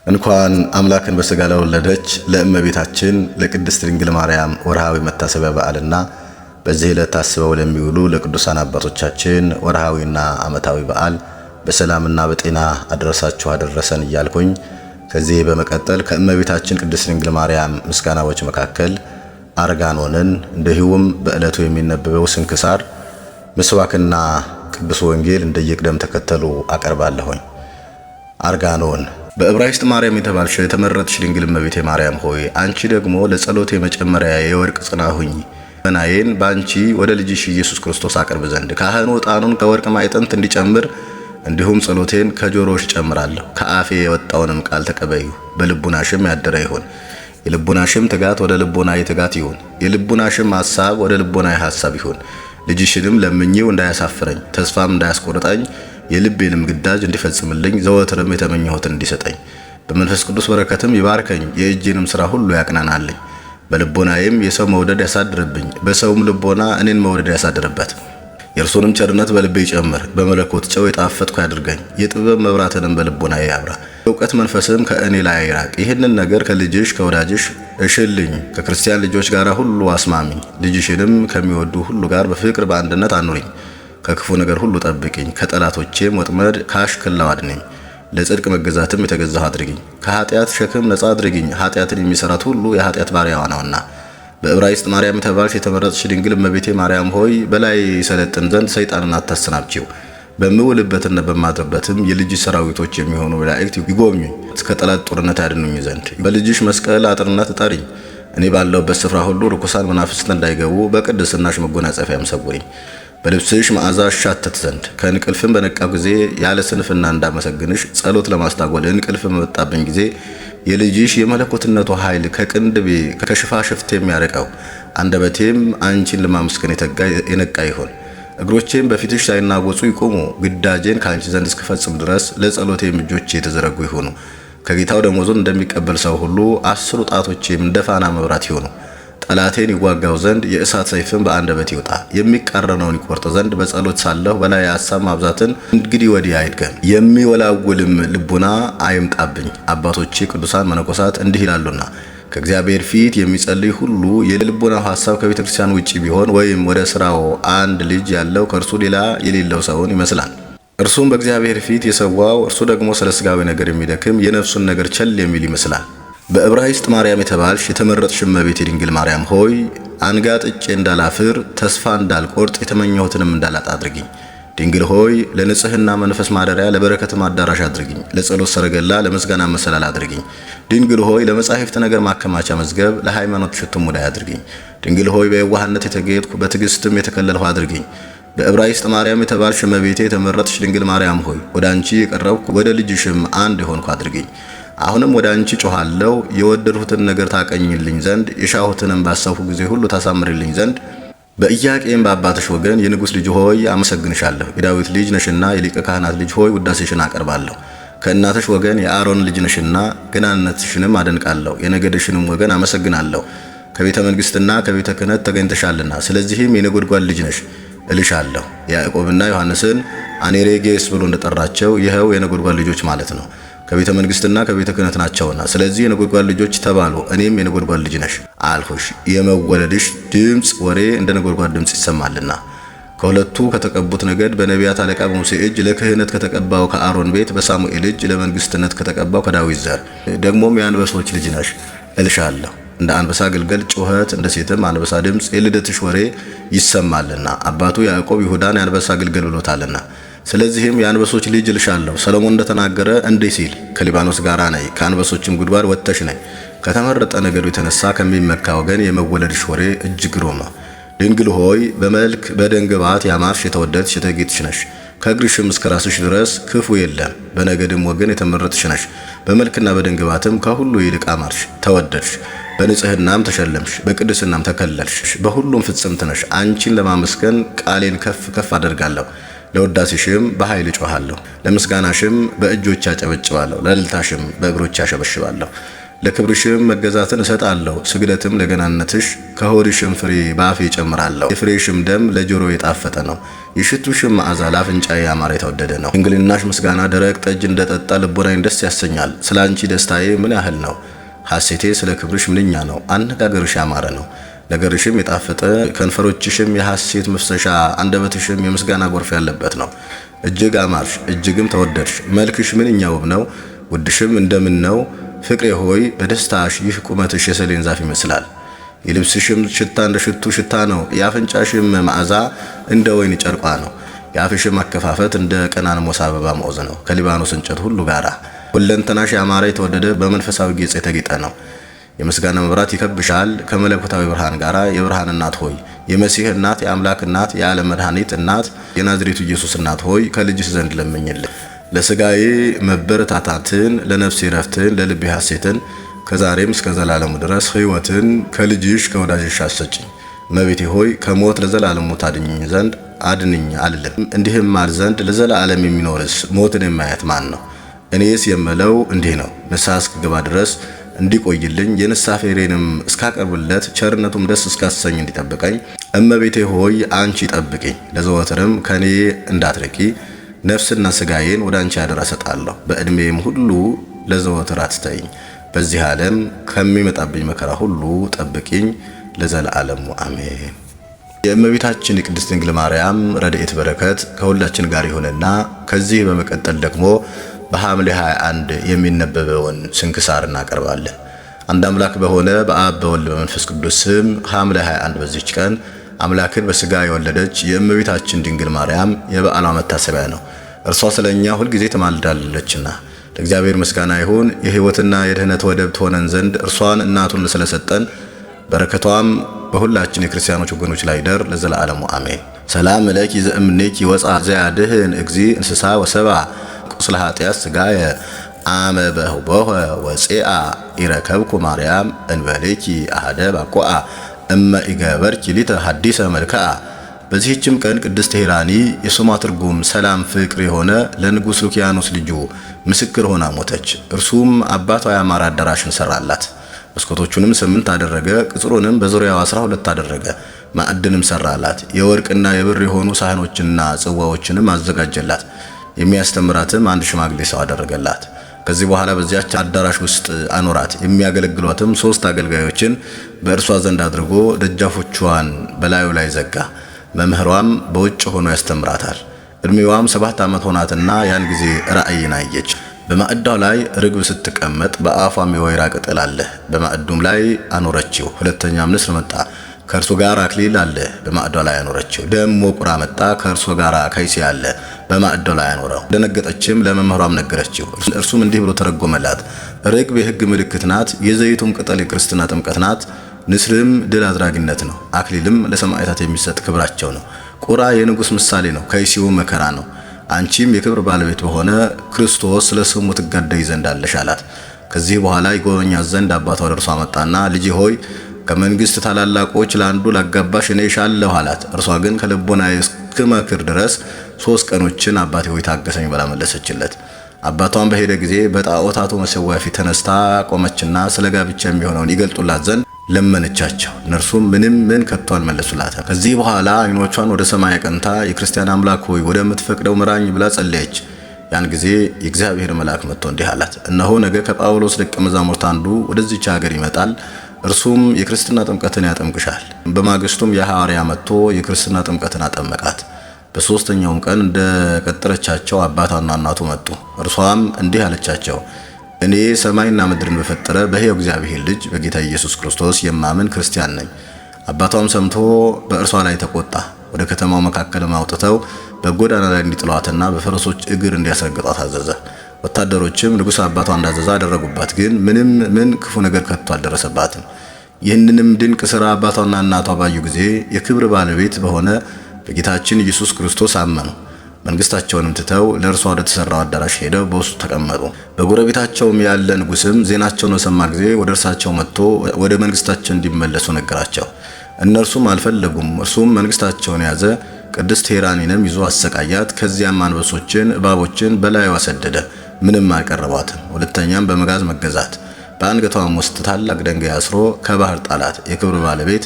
እንኳን አምላክን በሥጋ ለወለደች ለእመቤታችን ለቅድስት ድንግል ማርያም ወርሃዊ መታሰቢያ በዓልና በዚህ ዕለት ታስበው ለሚውሉ ለቅዱሳን አባቶቻችን ወርሃዊና ዓመታዊ በዓል በሰላምና በጤና አደረሳችሁ አደረሰን እያልኩኝ ከዚህ በመቀጠል ከእመቤታችን ቅድስት ድንግል ማርያም ምስጋናዎች መካከል አርጋኖንን እንዲሁም በዕለቱ የሚነበበው ስንክሳር ምስዋክና ቅዱስ ወንጌል እንደየቅደም ተከተሉ አቀርባለሁኝ። አርጋኖን በዕብራይስጥ ማርያም የተባልሽ የተመረጥሽ ድንግል እመቤቴ ማርያም ሆይ አንቺ ደግሞ ለጸሎቴ መጨመሪያ የወርቅ ጽና ሁኚ። መናዬን ባንቺ ወደ ልጅሽ ኢየሱስ ክርስቶስ አቀርብ ዘንድ ካህኑ ዕጣኑን ከወርቅ ማዕጠንት እንዲጨምር እንዲሁም ጸሎቴን ከጆሮሽ ጨምራለሁ። ከአፌ የወጣውንም ቃል ተቀበዩ። በልቡናሽም ያደረ ይሁን። የልቡናሽም ትጋት ወደ ልቦናዬ ትጋት ይሁን። የልቡናሽም ሐሳብ ወደ ልቦናዬ ሐሳብ ይሁን። ልጅሽንም ለምኜው እንዳያሳፍረኝ ተስፋም እንዳያስቆርጠኝ የልቤንም ግዳጅ እንዲፈጽምልኝ ዘወትርም የተመኘሁትን እንዲሰጠኝ በመንፈስ ቅዱስ በረከትም ይባርከኝ። የእጄንም ሥራ ሁሉ ያቅናናልኝ። በልቦናዬም የሰው መውደድ ያሳድርብኝ፣ በሰውም ልቦና እኔን መውደድ ያሳድርበት። የእርሱንም ቸርነት በልቤ ይጨምር። በመለኮት ጨው የጣፈጥኩ ያድርገኝ። የጥበብ መብራትንም በልቦናዬ ያብራ። እውቀት መንፈስም ከእኔ ላይ አይራቅ። ይህንን ነገር ከልጅሽ ከወዳጅሽ እሽልኝ። ከክርስቲያን ልጆች ጋር ሁሉ አስማሚኝ። ልጅሽንም ከሚወዱ ሁሉ ጋር በፍቅር በአንድነት አኑሪኝ። ከክፉ ነገር ሁሉ ጠብቂኝ። ከጠላቶቼም ወጥመድ ከአሽክላው አድነኝ። ለጽድቅ መገዛትም የተገዛሁ አድርጊኝ። ከኃጢአት ሸክም ነጻ አድርጊኝ። ኃጢአትን የሚሰራት ሁሉ የኃጢአት ባሪያዋ ነውና። በዕብራይስጥ ማርያም የተባልሽ የተመረጥሽ ድንግል እመቤቴ ማርያም ሆይ በላይ ሰለጥን ዘንድ ሰይጣንን አታሰናብቺው። በምውልበትና በማድርበትም የልጅ ሰራዊቶች የሚሆኑ መላእክት ይጎብኙኝ፣ ከጠላት ጦርነት ያድኑኝ ዘንድ በልጅሽ መስቀል አጥርነት እጠሪኝ። እኔ ባለሁበት ስፍራ ሁሉ ርኩሳን መናፍስት እንዳይገቡ በቅድስናሽ መጎናጸፊያም ሰውሪኝ። በልብስሽ መዓዛ እሻተት ዘንድ ከእንቅልፍም በነቃው ጊዜ ያለ ስንፍና እንዳመሰግንሽ ጸሎት ለማስታጎል እንቅልፍ በመጣብኝ ጊዜ የልጅሽ የመለኮትነቱ ኃይል ከቅንድቤ ከሽፋሽፍት የሚያርቀው አንደበቴም አንቺን ለማመስገን የነቃ ይሁን። እግሮቼም በፊትሽ ሳይናወጹ ይቆሙ። ግዳጄን ከአንቺ ዘንድ እስክፈጽም ድረስ ለጸሎቴም እጆቼ የተዘረጉ ይሁኑ። ከጌታው ደሞዙን እንደሚቀበል ሰው ሁሉ 10 ጣቶቼም እንደ ፋና መብራት ይሁኑ። ጠላቴን ይዋጋው ዘንድ የእሳት ሰይፍን በአንደበት ይውጣ። የሚቃረነውን ይቆርጥ ዘንድ በጸሎት ሳለሁ በላይ ሐሳብ ማብዛትን እንግዲህ ወዲህ አይድገም። የሚወላውልም ልቡና አይምጣብኝ። አባቶቼ ቅዱሳን መነኮሳት እንዲህ ይላሉና ከእግዚአብሔር ፊት የሚጸልይ ሁሉ የልቡናው ሐሳብ ከቤተ ክርስቲያን ውጪ ቢሆን ወይም ወደ ስራው አንድ ልጅ ያለው ከእርሱ ሌላ የሌለው ሰውን ይመስላል። እርሱም በእግዚአብሔር ፊት የሰዋው እርሱ ደግሞ ስለ ስጋዊ ነገር የሚደክም የነፍሱን ነገር ቸል የሚል ይመስላል። በዕብራይስጥ ማርያም የተባልሽ የተመረጥሽ እመቤቴ ድንግል ማርያም ሆይ አንጋጥጬ እንዳላፍር ተስፋ እንዳልቆርጥ የተመኘሁትንም እንዳላጣ አድርጊኝ። ድንግል ሆይ ለንጽህና መንፈስ ማደሪያ ለበረከትም አዳራሽ አድርጊኝ። ለጸሎት ሰረገላ ለምስጋና መሰላል አድርጊኝ። ድንግል ሆይ ለመጻሕፍት ነገር ማከማቻ መዝገብ ለሃይማኖት ሽቱ ሙዳይ አድርጊኝ። ድንግል ሆይ በየዋህነት የተጌጥኩ በትዕግስትም የተከለልሁ አድርጊኝ። በዕብራይስጥ ማርያም የተባልሽ እመቤቴ የተመረጥሽ ድንግል ማርያም ሆይ ወደ አንቺ የቀረብኩ ወደ ልጅሽም አንድ የሆንኩ አድርጊኝ። አሁንም ወደ አንቺ ጮኻለሁ። የወደድሁትን ነገር ታቀኝልኝ ዘንድ የሻሁትንም ባሰብሁ ጊዜ ሁሉ ታሳምርልኝ ዘንድ በኢያቄም በአባትሽ ወገን የንጉሥ ልጅ ሆይ አመሰግንሻለሁ። የዳዊት ልጅ ነሽና የሊቀ ካህናት ልጅ ሆይ ውዳሴሽን አቀርባለሁ። ከእናትሽ ወገን የአሮን ልጅ ነሽና ገናንነትሽንም አደንቃለሁ። የነገድሽንም ወገን አመሰግናለሁ። ከቤተ መንግሥትና ከቤተ ክህነት ተገኝተሻልና ስለዚህም የነጎድጓድ ልጅ ነሽ እልሻለሁ። ያዕቆብና ዮሐንስን አኔሬጌስ ብሎ እንደጠራቸው ይኸው የነጎድጓድ ልጆች ማለት ነው። ከቤተ መንግሥትና ከቤተ ክህነት ናቸውና ስለዚህ የነጎድጓድ ልጆች ተባሉ። እኔም የነጎድጓድ ልጅ ነሽ አልሁሽ። የመወለድሽ ድምፅ ወሬ እንደ ነጎድጓድ ድምፅ ይሰማልና ከሁለቱ ከተቀቡት ነገድ በነቢያት አለቃ በሙሴ እጅ ለክህነት ከተቀባው ከአሮን ቤት በሳሙኤል እጅ ለመንግሥትነት ከተቀባው ከዳዊት ዘር ደግሞም የአንበሶች ልጅ ነሽ እልሻለሁ። እንደ አንበሳ ግልገል ጩኸት እንደ ሴትም አንበሳ ድምፅ የልደትሽ ወሬ ይሰማልና አባቱ ያዕቆብ ይሁዳን የአንበሳ ግልገል ብሎታልና ስለዚህም የአንበሶች ልጅ እልሻለሁ። ሰሎሞን እንደተናገረ እንዲህ ሲል ከሊባኖስ ጋራ ነይ፣ ከአንበሶችም ጉድጓድ ወጥተሽ ነይ። ከተመረጠ ነገዱ የተነሳ ከሚመካ ወገን የመወለድሽ ወሬ እጅግ ግሩም ነው። ድንግል ሆይ በመልክ በደንግባት ያማርሽ የተወደድሽ የተጌጥሽ ነሽ። ከእግርሽም እስከ ራስሽ ድረስ ክፉ የለም። በነገድም ወገን የተመረጥሽ ነሽ። በመልክና በደንግባትም ከሁሉ ይልቅ አማርሽ ተወደድሽ። በንጽህናም ተሸለምሽ፣ በቅድስናም ተከለልሽ። በሁሉም ፍጽምት ነሽ። አንቺን ለማመስገን ቃሌን ከፍ ከፍ አደርጋለሁ። ለውዳሴሽም በኃይል እጮሃለሁ። ለምስጋናሽም በእጆች አጨበጭባለሁ። ለእልልታሽም በእግሮች አሸበሽባለሁ። ለክብርሽም መገዛትን እሰጣለሁ። ስግደትም ለገናነትሽ ከሆድሽም ፍሬ በአፌ እጨምራለሁ። የፍሬሽም ደም ለጆሮ የጣፈጠ ነው፣ የሽቱሽም መዓዛ ለአፍንጫዬ ያማረ የተወደደ ነው። ድንግልናሽ ምስጋና ደረቅ ጠጅ እንደጠጣ ልቦናዬን ደስ ያሰኛል። ስለ አንቺ ደስታዬ ምን ያህል ነው! ሐሴቴ ስለ ክብርሽ ምንኛ ነው! አነጋገርሽ ያማረ ነው፣ ነገርሽም የጣፈጠ፣ ከንፈሮችሽም የሐሴት መፍሰሻ፣ አንደበትሽም የምስጋና ጎርፍ ያለበት ነው። እጅግ አማርሽ፣ እጅግም ተወደድሽ። መልክሽ ምንኛ ውብ ነው! ውድሽም እንደምን ነው! ፍቅሬ ሆይ በደስታሽ ይህ ቁመትሽ የሰሌን ዛፍ ይመስላል። የልብስሽም ሽታ እንደ ሽቱ ሽታ ነው። የአፍንጫሽም መዓዛ እንደ ወይን ጨርቋ ነው። የአፍሽም አከፋፈት እንደ ቀናንሞስ አበባ መዓዛ ነው፣ ከሊባኖስ እንጨት ሁሉ ጋራ። ሁለንተናሽ ያማረ የተወደደ በመንፈሳዊ ጌጥ የተጌጠ ነው። የምስጋና መብራት ይከብሻል ከመለኮታዊ ብርሃን ጋራ። የብርሃን እናት ሆይ፣ የመሲህ እናት፣ የአምላክ እናት፣ የዓለም መድኃኒት እናት፣ የናዝሬቱ ኢየሱስ እናት ሆይ ከልጅሽ ዘንድ ለምኝልን። ለስጋዬ መበረታታትን፣ ለነፍሴ ረፍትን፣ ለልቤ ሐሴትን ከዛሬም እስከ ዘላለሙ ድረስ ሕይወትን ከልጅሽ ከወዳጅሽ አሰጭኝ። እመቤቴ ሆይ ከሞት ለዘላለሙ ታድኝኝ ዘንድ አድንኝ አልልም። እንዲህም አል ዘንድ ለዘላለም የሚኖርስ ሞትን የማያት ማን ነው? እኔስ የምለው እንዲህ ነው፣ ንስሐ እስክገባ ድረስ እንዲቆይልኝ የንስሐ ፍሬንም እስካቀርብለት ቸርነቱም ደስ እስካሰኝ እንዲጠብቀኝ እመቤቴ ሆይ አንቺ ጠብቂኝ። ለዘወትርም ከኔ እንዳትርቂ ነፍስና ስጋዬን ወደ አንቺ አደራ ሰጣለሁ። በዕድሜም ሁሉ ለዘወትር አትተይኝ። በዚህ ዓለም ከሚመጣብኝ መከራ ሁሉ ጠብቂኝ ለዘላለሙ አሜን። የእመቤታችን የቅድስት ድንግል ማርያም ረድኤት በረከት ከሁላችን ጋር ይሁንና ከዚህ በመቀጠል ደግሞ በሐምሌ 21 የሚነበበውን ስንክሳር እናቀርባለን። አንድ አምላክ በሆነ በአብ በወልድ በመንፈስ ቅዱስ ስም ሐምሌ 21 በዚህች ቀን አምላክን በሥጋ የወለደች የእመቤታችን ድንግል ማርያም የበዓሏ መታሰቢያ ነው። እርሷ ስለኛ ሁልጊዜ ትማልዳለችና ለእግዚአብሔር ምስጋና ይሁን። የሕይወትና የድኅነት ወደብ ትሆነን ዘንድ እርሷን እናቱን ስለሰጠን በረከቷም በሁላችን የክርስቲያኖች ወገኖች ላይ ይደር ለዘላለሙ አሜን። ሰላም ለኪ ዘእምኔኪ ወፃ ዘያድህን እግዚ እንስሳ ወሰባ ቁስለ ኃጢአት ሥጋየ አመ በህቦኸ ወፄአ ኢረከብኩ ማርያም እንበሌኪ አሐደ ባቆአ እመ ኢገበርኪ ሊተ ሐዲሰ መልክዓ። በዚህችም ቀን ቅድስት ሄራኒ የስሟ ትርጉም ሰላም ፍቅር የሆነ ለንጉሥ ሉኪያኖስ ልጁ ምስክር ሆና ሞተች። እርሱም አባቷ ያማረ አዳራሽን ሰራላት። መስኮቶቹንም 8 አደረገ። ቅጽሩንም በዙሪያው 12 አደረገ። ማዕድንም ሰራላት። የወርቅና የብር የሆኑ ሳህኖችንና ጽዋዎችንም አዘጋጀላት። የሚያስተምራትም አንድ ሽማግሌ ሰው አደረገላት። ከዚህ በኋላ በዚያች አዳራሽ ውስጥ አኖራት። የሚያገለግሏትም 3 አገልጋዮችን በእርሷ ዘንድ አድርጎ ደጃፎቿን በላዩ ላይ ዘጋ። መምህሯም በውጭ ሆኖ ያስተምራታል። እድሜዋም 7 ዓመት ሆናትና ያን ጊዜ ራእይን አየች። በማዕዳው ላይ ርግብ ስትቀመጥ በአፏም የወይራ ቅጠል አለ። በማዕዱም ላይ አኖረችው። ሁለተኛም ንስር መጣ፣ ከእርሱ ጋር አክሊል አለ፣ በማዕዳው ላይ አኖረችው። ደሞ ቁራ መጣ፣ ከእርሱ ጋር ከይሲ አለ፣ በማዕዳው ላይ አኖረው። ደነገጠችም፣ ለመምህሯም ነገረችው። እርሱም እንዲህ ብሎ ተረጎመላት። ርግብ የሕግ ምልክት ናት፣ የዘይቱም ቅጠል የክርስትና ጥምቀት ናት። ንስርም ድል አድራጊነት ነው። አክሊልም ለሰማዕታት የሚሰጥ ክብራቸው ነው። ቁራ የንጉሥ ምሳሌ ነው፣ ከይሲው መከራ ነው። አንቺም የክብር ባለቤት በሆነ ክርስቶስ ስለ ስሙ ትጋደይ ዘንድ አለሽ አላት። ከዚህ በኋላ ይጎበኛት ዘንድ አባቷ ወደ እርሷ መጣና ልጄ ሆይ ከመንግስት ታላላቆች ለአንዱ ላጋባሽ እኔ እሻለሁ አላት። እርሷ ግን ከልቦናዬ እስክመክር ድረስ 3 ቀኖችን አባቴ ሆይ ታገሰኝ ብላ መለሰችለት። አባቷን በሄደ ጊዜ በጣዖታቱ መሠዊያ ፊት ተነስታ ቆመችና ስለ ጋብቻ የሚሆነውን ይገልጡላት ዘንድ ለመነቻቸው። እነርሱም ምን ከቶ አልመለሱላትም። ከዚህ በኋላ ዓይኖቿን ወደ ሰማይ አቅንታ የክርስቲያን አምላክ ሆይ ወደምትፈቅደው ምራኝ ብላ ጸለየች። ያን ጊዜ የእግዚአብሔር መልአክ መጥቶ እንዲህ አላት፣ እነሆ ነገ ከጳውሎስ ደቀ መዛሙርት አንዱ ወደዚች ሀገር ይመጣል። እርሱም የክርስትና ጥምቀትን ያጠምቅሻል። በማግስቱም የሐዋርያ መጥቶ የክርስትና ጥምቀትን አጠመቃት። በ3ኛውም ቀን እንደቀጠረቻቸው አባቷና እናቱ መጡ። እርሷም እንዲህ አለቻቸው፣ እኔ ሰማይና ምድርን በፈጠረ በሕያው እግዚአብሔር ልጅ በጌታ ኢየሱስ ክርስቶስ የማምን ክርስቲያን ነኝ። አባቷም ሰምቶ በእርሷ ላይ ተቆጣ። ወደ ከተማው መካከልም አውጥተው በጎዳና ላይ እንዲጥሏትና በፈረሶች እግር እንዲያስረግጧት አዘዘ። ወታደሮችም ንጉሥ አባቷ እንዳዘዘ አደረጉባት። ግን ምን ክፉ ነገር ከቶ አልደረሰባትም። ይህንንም ድንቅ ሥራ አባቷና እናቷ ባዩ ጊዜ የክብር ባለቤት በሆነ በጌታችን ኢየሱስ ክርስቶስ አመኑ። መንግስታቸውንም ትተው ለእርሷ ወደ ተሰራው አዳራሽ ሄደው በውስጡ ተቀመጡ። በጎረቤታቸውም ያለ ንጉሥም ዜናቸውን በሰማ ጊዜ ወደ እርሳቸው መጥቶ ወደ መንግስታቸው እንዲመለሱ ነገራቸው። እነርሱም አልፈለጉም። እርሱም መንግስታቸውን ያዘ። ቅድስት ሄራኒንም ይዞ አሰቃያት። ከዚያም አንበሶችን እባቦችን በላዩ አሰደደ። ምንም አልቀረቧትም። ሁለተኛም በመጋዝ መገዛት። በአንገቷም ውስጥ ታላቅ ድንጋይ አስሮ ከባህር ጣላት። የክብር ባለቤት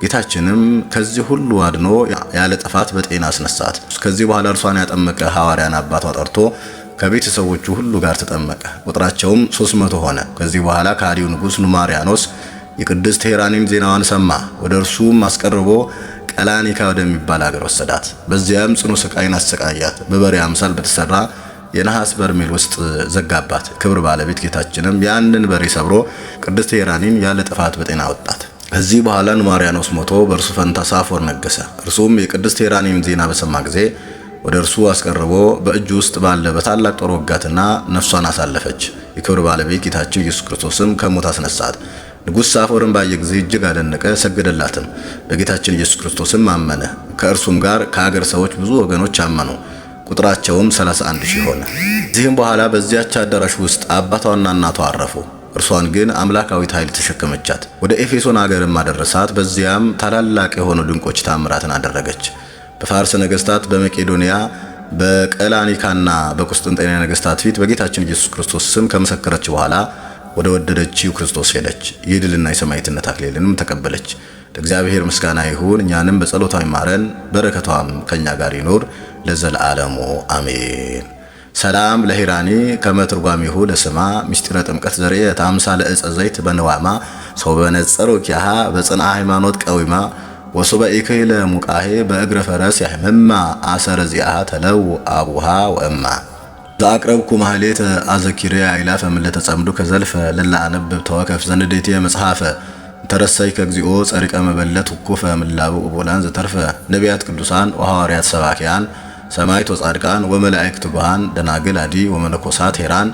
ጌታችንም ከዚህ ሁሉ አድኖ ያለ ጥፋት በጤና አስነሳት። ከዚህ በኋላ እርሷን ያጠመቀ ሐዋርያን አባቷ ጠርቶ ከቤተሰቦቹ ሁሉ ጋር ተጠመቀ። ቁጥራቸውም 300 ሆነ። ከዚህ በኋላ ከሃዲው ንጉሥ ኑማሪያኖስ የቅድስት ሄራኒን ዜናዋን ሰማ። ወደ እርሱም አስቀርቦ ቀላኒካ ወደሚባል አገር ወሰዳት። በዚያም ጽኑ ስቃይን አሰቃያት። በበሬ አምሳል በተሰራ የነሐስ በርሜል ውስጥ ዘጋባት። ክብር ባለቤት ጌታችንም ያንን በሬ ሰብሮ ቅድስት ሄራኒን ያለ ጥፋት በጤና አወጣት። ከዚህ በኋላ ኑማሪያኖስ ሞቶ በእርሱ ፈንታ ሳፎር ነገሰ። እርሱም የቅድስት ሄራኒን ዜና በሰማ ጊዜ ወደ እርሱ አስቀርቦ በእጁ ውስጥ ባለ በታላቅ ጦር ወጋትና ነፍሷን አሳለፈች። የክብር ባለቤት ጌታችን ኢየሱስ ክርስቶስም ከሞት አስነሳት። ንጉሥ ሳፎርን ባየ ጊዜ እጅግ አደነቀ፣ ሰገደላትም። በጌታችን ኢየሱስ ክርስቶስም አመነ። ከእርሱም ጋር ከአገር ሰዎች ብዙ ወገኖች አመኑ። ቁጥራቸውም 31,000 ሆነ። ከዚህም በኋላ በዚያች አዳራሽ ውስጥ አባቷና እናቷ አረፉ። እርሷን ግን አምላካዊት ኃይል ተሸከመቻት። ወደ ኤፌሶን አገርም አደረሳት። በዚያም ታላላቅ የሆኑ ድንቆች ታምራትን አደረገች። በፋርስ ነገስታት፣ በመቄዶንያ፣ በቀላኒካና በቁስጥንጥንያ ነገስታት ፊት በጌታችን ኢየሱስ ክርስቶስ ስም ከመሰከረች በኋላ ወደ ወደደችው ክርስቶስ ሄደች። የድልና የሰማዕትነት አክሊልንም ተቀበለች። ለእግዚአብሔር ምስጋና ይሁን፣ እኛንም በጸሎቷ ይማረን፣ በረከቷም ከኛ ጋር ይኖር ለዘለዓለሙ አሜን። ሰላም ለሄራኒ ከመትርጓሚሁ ለስማ ምስጢረ ጥምቀት ዘርየ ታምሳለ ዕፀ ዘይት በነዋማ ሰው በነጸሮ ኪያሃ በጽንዓ ሃይማኖት ቀዊማ ወሱበ ኢከይለ ሙቃሄ በእግረ ፈረስ ያህመማ አሰረ ዚአሃ ተለው አቡሃ ወእማ ዘአቅረብኩ ማህሌተ አዘኪርያ ኢላፈ ምለተ ጸምዱ ከዘልፈ ለላ አነብብ ተወከፍ ዘንዴቴ መጽሐፈ ተረሳይ ከግዚኦ ጸሪቀ መበለት ኩፈ ምላቡ ቦላን ዘተርፈ ነቢያት ቅዱሳን ወሐዋርያት ሰባኪያን ሰማዕት ወጻድቃን ወመላእክት ትጉሃን ደናግል አዲ ወመነኮሳት ሄራን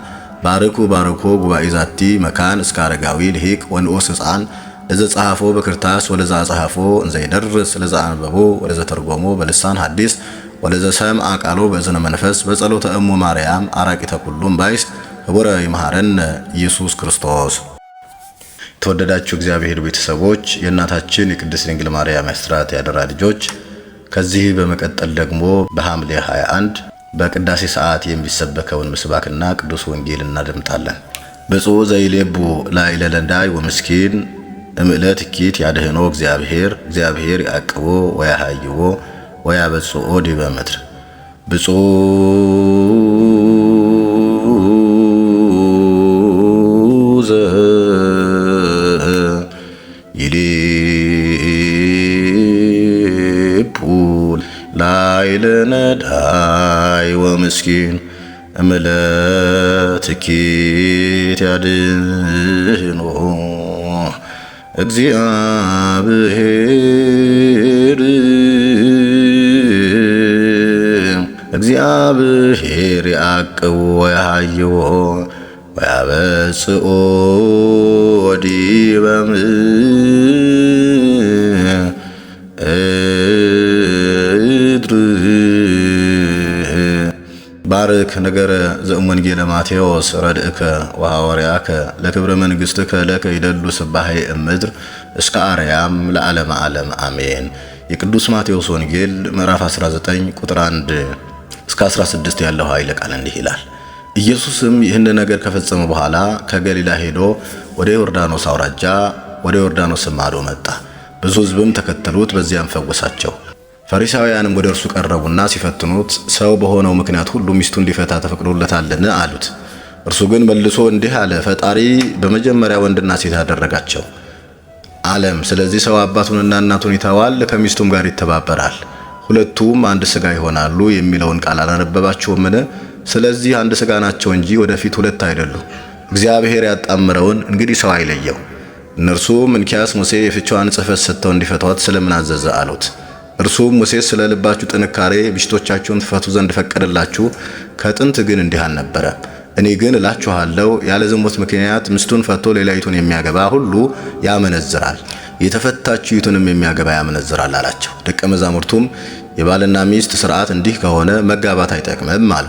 ባርኩ ባርኮ ጉባኤ ዛቲ መካን እስከ አረጋዊ ልሂቅ ወንዑስ ሕፃን ለዘ ጸሐፎ በክርታስ ወለዛ ጸሐፎ እንዘ ይደርስ ለዛ አንበቦ ወለዘ ተርጎሞ በልሳን ሐዲስ ወለዘ ሰምዐ ቃሎ በእዝነ መንፈስ በጸሎተ እሙ ማርያም አራቂተ ኩሉም ባይስ ህቡረ ይመሐረነ ኢየሱስ ክርስቶስ። የተወደዳችሁ እግዚአብሔር ቤተሰቦች፣ የእናታችን የቅድስት ድንግል ማርያም አስራት ያደራ ልጆች፣ ከዚህ በመቀጠል ደግሞ በሐምሌ 21 በቅዳሴ ሰዓት የሚሰበከውን ምስባክና ቅዱስ ወንጌል እናደምጣለን። ብፁዕ ዘይሌቡ ላዕለ ለንዳይ ወምስኪን እምዕለት ኪት ያድህኖ እግዚአብሔር ያቅቦ ወያሃይዎ ወያበጽኦ ዲበ ምድር። ብፁዕ ላዕለ ነዳይ ወምስኪን እምዕለት ኪት ያድህኖ እግዚአብሔር ያቅቦ ወያሃይዎ ወያበጽኦ ዲበ ምድር። ባርክ ነገረ ዘእምወንጌለ ማቴዎስ ረድእከ ወሐዋርያከ ለክብረ መንግሥትከ ለከ ይደሉ ስባሄ እምድር እስከ አርያም ለዓለመ ዓለም አሜን። የቅዱስ ማቴዎስ ወንጌል ምዕራፍ 19 ቁጥር 1 እስከ 16 ያለው ኃይለ ቃል እንዲህ ይላል። ኢየሱስም ይህን ነገር ከፈጸመ በኋላ ከገሊላ ሄዶ ወደ ዮርዳኖስ አውራጃ ወደ ዮርዳኖስ ማዶ መጣ። ብዙ ሕዝብም ተከተሉት፣ በዚያም ፈወሳቸው። ፈሪሳውያንም ወደ እርሱ ቀረቡና ሲፈትኑት ሰው በሆነው ምክንያት ሁሉ ሚስቱን ሊፈታ ተፈቅዶለታልን አሉት። እርሱ ግን መልሶ እንዲህ አለ፣ ፈጣሪ በመጀመሪያ ወንድና ሴት አደረጋቸው ዓለም። ስለዚህ ሰው አባቱንና እናቱን ይተዋል፣ ከሚስቱም ጋር ይተባበራል፣ ሁለቱም አንድ ሥጋ ይሆናሉ የሚለውን ቃል አላነበባችሁምን? ስለዚህ አንድ ሥጋ ናቸው እንጂ ወደፊት ሁለት አይደሉም። እግዚአብሔር ያጣመረውን እንግዲህ ሰው አይለየው። እነርሱም እንኪያስ ሙሴ የፍችዋን ጽሕፈት ሰጥተው እንዲፈቷት ስለምን አዘዘ አሉት። እርሱም ሙሴ ስለ ልባችሁ ጥንካሬ ሚስቶቻችሁን ትፈቱ ዘንድ ፈቀደላችሁ፣ ከጥንት ግን እንዲህ አልነበረ። እኔ ግን እላችኋለሁ ያለ ዝሙት ምክንያት ሚስቱን ፈቶ ሌላይቱን የሚያገባ ሁሉ ያመነዝራል፣ የተፈታችይቱንም የሚያገባ ያመነዝራል አላቸው። ደቀ መዛሙርቱም የባልና ሚስት ሥርዓት እንዲህ ከሆነ መጋባት አይጠቅምም አሉ።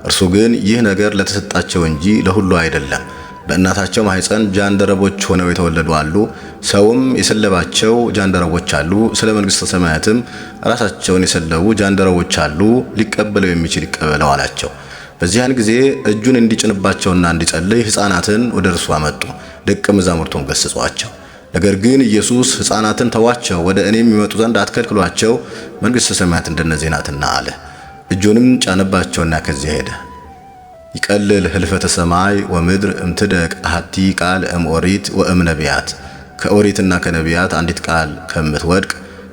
እርሱ ግን ይህ ነገር ለተሰጣቸው እንጂ ለሁሉ አይደለም። በእናታቸው ማኅፀን ጃንደረቦች ሆነው የተወለዱ አሉ፣ ሰውም የሰለባቸው ጃንደረቦች አሉ። ስለ መንግሥተ ሰማያትም ራሳቸውን የሰለቡ ጃንደረቦች አሉ፣ ሊቀበለው የሚችል ይቀበለው አላቸው። በዚያን ጊዜ እጁን እንዲጭንባቸውና እንዲጸልይ ሕፃናትን ወደ እርሱ አመጡ። ደቀ መዛሙርቱን ገሰጿቸው። ነገር ግን ኢየሱስ ሕፃናትን ተዋቸው፣ ወደ እኔ የሚመጡ ዘንድ አትከልክሏቸው፣ መንግሥተ ሰማያት እንደነዚህ ናትና አለ። እጁንም ጫነባቸውና ከዚያ ሄደ። ይቀልል ህልፈተ ሰማይ ወምድር እምትደቅ አሐቲ ቃል እምኦሪት ወእምነቢያት። ከኦሪትና ከነቢያት አንዲት ቃል ከምትወድቅ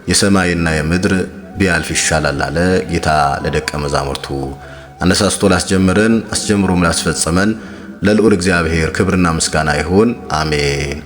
የሰማይና የምድር ቢያልፍ ይሻላል አለ ጌታ ለደቀ መዛሙርቱ። አነሳስቶ ላስጀመረን አስጀምሮም ላስፈጸመን ለልዑል እግዚአብሔር ክብርና ምስጋና ይሁን፣ አሜን።